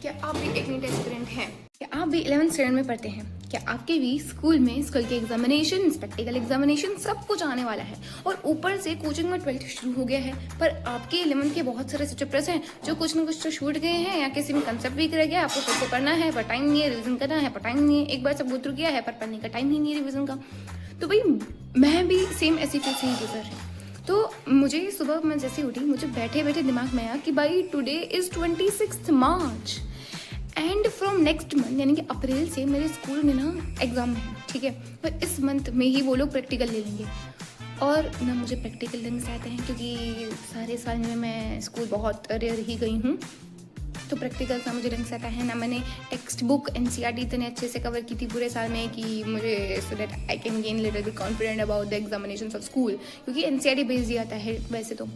क्या आप भी एक नीट एस्पिरेंट हैं? क्या आप भी 11th स्टैंडर्ड में पढ़ते हैं? क्या आपके भी स्कूल में स्कूल के एग्जामिनेशन, प्रैक्टिकल एग्जामिनेशन सब कुछ आने वाला है और ऊपर से कोचिंग में 12th शुरू हो गया है, पर आपके 11th के बहुत सारे चैप्टर्स हैं जो कुछ ना कुछ तो छूट गए हैं या किसी में कंसेप्ट वीक रह गया, आपको खुद को पढ़ना है पर टाइम नहीं है, रिविजन करना है पर टाइम नहीं है, एक बार सब गुजर गया है पर पढ़ने का टाइम ही नहीं है रिविजन का। तो भाई मैं भी सेम ऐसी चीज़ से ही गुजर रही। तो मुझे सुबह मैं जैसे उठी, मुझे बैठे बैठे दिमाग में आया कि भाई today is 26 March and from next month यानी कि अप्रैल से मेरे स्कूल में ना एग्ज़ाम है, ठीक है। पर इस मंथ में ही वो लोग प्रैक्टिकल ले लेंगे और ना मुझे प्रैक्टिकल ढंग से आते हैं क्योंकि सारे साल में मैं स्कूल बहुत रेयर ही गई हूँ, तो प्रैक्टिकल का मुझे ढंग से आता है ना। मैंने टेक्स्ट बुक एनसीईआरटी इतने अच्छे से कवर की थी पूरे साल में कि मुझे so that I can gain little bit confident about the examination of school, क्योंकि एनसीईआरटी बेस्ड ही आता है वैसे तो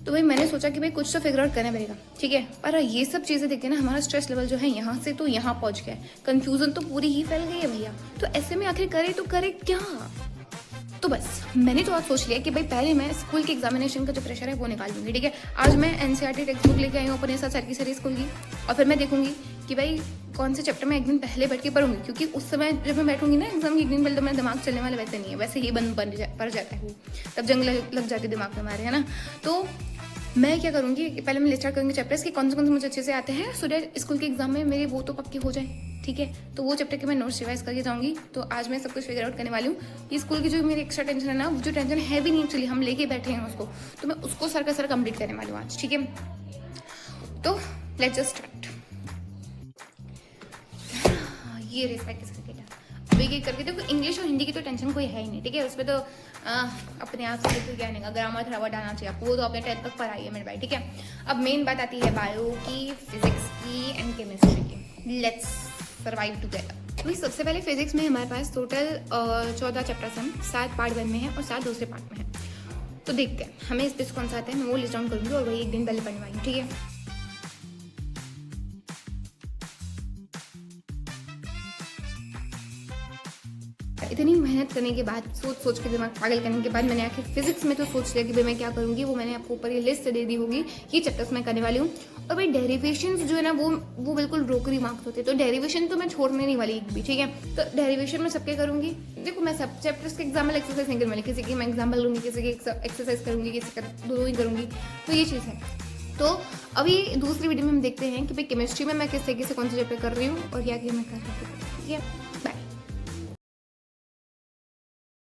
भाई मैंने सोचा कि भाई कुछ तो फिगर आउट करना पड़ेगा, ठीक है। पर ये सब चीज़ें देख के ना हमारा स्ट्रेस लेवल जो है यहाँ से तो यहाँ पहुँच गया है, कन्फ्यूज़न तो पूरी ही फैल गई है भैया। तो ऐसे में आखिर करे तो करे क्या? तो बस मैंने तो आज सोच लिया कि भाई पहले मैं स्कूल के एग्जामिनेशन का जो प्रेशर है वो निकाल दूंगी, ठीक है। आज मैं एनसीईआरटी टेक्स्ट बुक लेके आई हूँ अपने साथ सारी स्कूल की, और फिर मैं देखूंगी कि भाई कौन से चैप्टर में एक दिन पहले बैठ के पढ़ूंगी, क्योंकि उस समय जब मैं बैठूंगी ना एग्जाम के एक दिन पहले तो मेरा दिमाग चलने वाला वैसे नहीं है, वैसे ही पड़ जाता है वो, तब जंग लग जाती है दिमाग में हमारे, है ना। तो मैं क्या करूँगी कि पहले मैं लिस्ट आउट करूँगी चैप्टर्स के कौन से मुझे अच्छे से आते हैं, सो दैट स्कूल के एग्जाम में मेरे वो तो पक्के हो जाए, ठीक है। तो वो चैप्टर के मैं नोट्स रिवाइज करके जाऊँगी। तो आज मैं सब कुछ फिगर आउट करने वाली हूँ कि स्कूल की जो मेरी एक्स्ट्रा टेंशन है ना, वो जो टेंशन है भी नहीं एक्चुअली, हम लेके बैठे हैं उसको, तो मैं उसको सर का सर कंप्लीट करने वाली हूँ आज, ठीक है। तो लेट्स जस्ट स्टार्ट। ये रेस प्रैक्टिस करके अभी ये करके देखो, इंग्लिश और हिंदी की तो टेंशन कोई है ही नहीं, ठीक है। उस पर तो अपने आप से तो क्या नहीं, ग्रामर थोड़ा डालना चाहिए आपको, वो तो अपने 10th तक पढ़ाई है मेरे भाई, ठीक है। अब मेन बात आती है बायो की, फिजिक्स की एंड केमिस्ट्री की। Let's survive together. भाई सबसे पहले फिजिक्स में हमारे पास टोटल 14 चैप्टर्स हैं, 7 पार्ट 1 में है और 7 दूसरे पार्ट में है। तो देखते हैं हमें इस पे कौन सा आता है, मैं वो लिस्ट डाउन करूँगी और वही एक दिन पहले पढ़ने वाली हूँ, ठीक है। इतनी मेहनत करने के बाद, सोच के दिमाग पागल करने के बाद, मैंने आखिर फिजिक्स में तो सोच लिया कि भाई मैं क्या करूँगी, वो मैंने आपको ऊपर ये लिस्ट दे दी होगी, ये चैप्टर्स मैं करने वाली हूँ। और भाई डेरिवेशंस जो है ना वो बिल्कुल रोकरी मार्क्स होते हैं, तो डेरिवेशन तो मैं छोड़ने नहीं वाली एक भी, ठीक है। तो डेरिवेशन में सबके करूँगी। देखो मैं सब चैप्टर्स के एग्जाम्पल एक्सरसाइज नहीं करने वाली, किसी की मैं एग्जाम्पल लूँगी, किसी की एक्सरसाइज करूँगी, किसी का दो ही करूँगी, तो ये चीज़ है। तो अभी दूसरी वीडियो में हम देखते हैं कि भाई केमिस्ट्री में मैं किस तरीके से कौन से चैप्टर कर रही हूँ और क्या मैं कर रही हूँ, ठीक है।